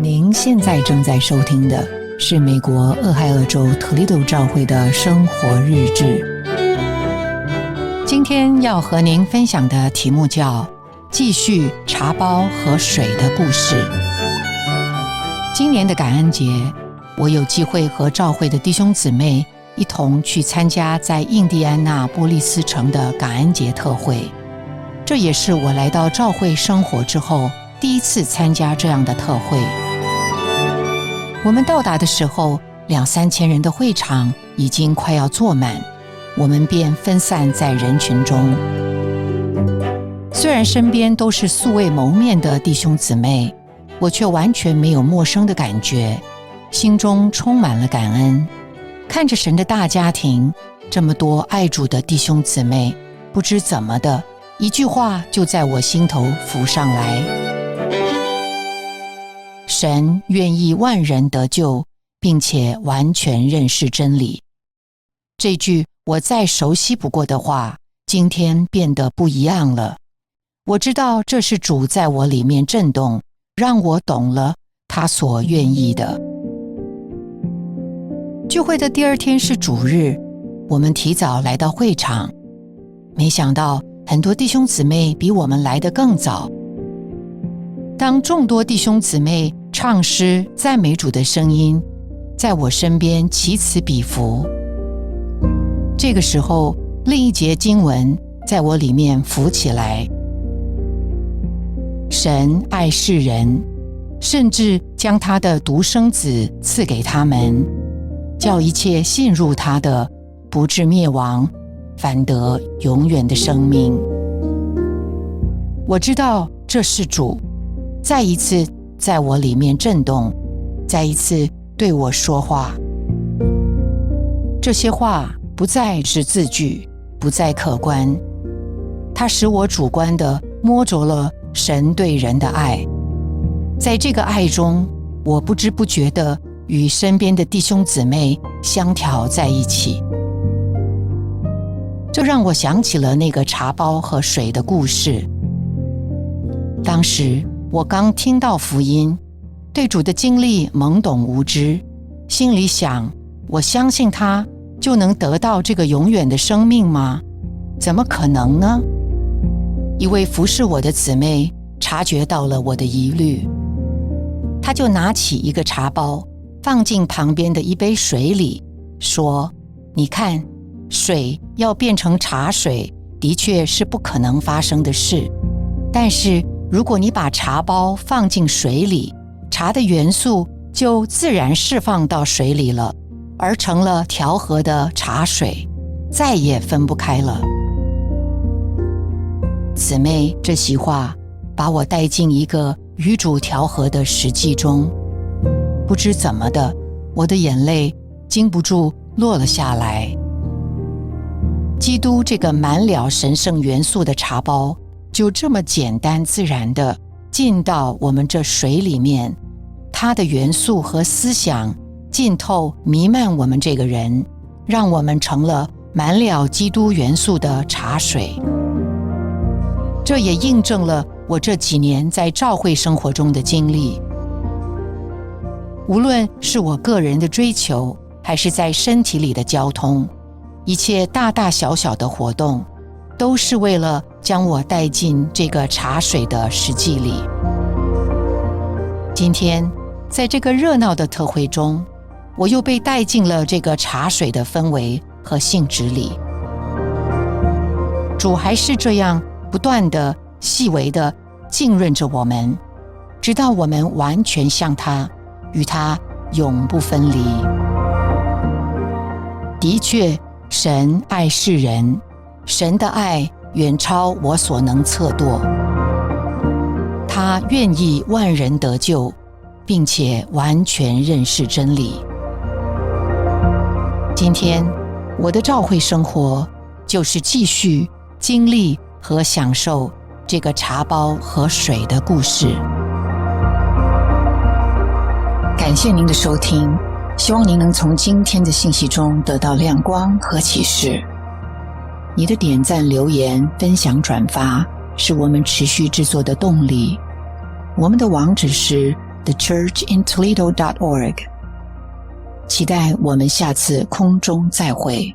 您现在正在收听的是美国俄亥俄州托利多教会的生活日志。今天要和您分享的题目叫继续茶包和水的故事。今年的感恩节，我有机会和教会的弟兄姊妹一同去参加在印第安纳波利斯城的感恩节特会。这也是我来到教会生活之后第一次参加这样的特会。我们到达的时候，2-3千人的会场已经快要坐满，我们便分散在人群中。虽然身边都是素未谋面的弟兄姊妹，我却完全没有陌生的感觉，心中充满了感恩。看着神的大家庭，这么多爱主的弟兄姊妹，不知怎么的，一句话就在我心头浮上来：神愿意万人得救，并且完全认识真理。这句我再熟悉不过的话，今天变得不一样了。我知道这是主在我里面震动，让我懂了他所愿意的。聚会的第二天是主日，我们提早来到会场，没想到很多弟兄姊妹比我们来得更早。当众多弟兄姊妹唱诗赞美主的声音在我身边起此彼伏，这个时候另一节经文在我里面浮起来：神爱世人，甚至将他的独生子赐给他们，叫一切信入他的不至灭亡，反得永远的生命。我知道这是主再一次在我里面震动，再一次对我说话。这些话不再是字句，不再客观，它使我主观地摸着了神对人的爱。在这个爱中，我不知不觉地与身边的弟兄姊妹相调在一起。这让我想起了那个茶包和水的故事。当时我刚听到福音，对主的经历懵懂无知，心里想，我相信他就能得到这个永远的生命吗？怎么可能呢？一位服侍我的姊妹察觉到了我的疑虑，她就拿起一个茶包，放进旁边的一杯水里，说：你看，水要变成茶水，的确是不可能发生的事，但是如果你把茶包放进水里，茶的元素就自然释放到水里了，而成了调和的茶水，再也分不开了。姊妹这席话把我带进一个与主调和的实际中，不知怎么的，我的眼泪禁不住落了下来。基督这个满了神圣元素的茶包，就这么简单自然地进到我们这水里面，它的元素和思想浸透弥漫我们这个人，让我们成了满了基督元素的茶水。这也印证了我这几年在教会生活中的经历。无论是我个人的追求，还是在身体里的交通，一切大大小小的活动，都是为了将我带进这个茶水的实际里。今天在这个热闹的特会中，我又被带进了这个茶水的氛围和性质里。主还是这样不断地细微地浸润着我们，直到我们完全像他，与他永不分离。的确，神爱世人，神的爱远超我所能测度。他愿意万人得救，并且完全认识真理。今天我的教会生活就是继续经历和享受这个茶包和水的故事。感谢您的收听，希望您能从今天的信息中得到亮光和启示。你的点赞、留言、分享、转发是我们持续制作的动力。我们的网址是 thechurchintoledo.org。期待我们下次空中再会。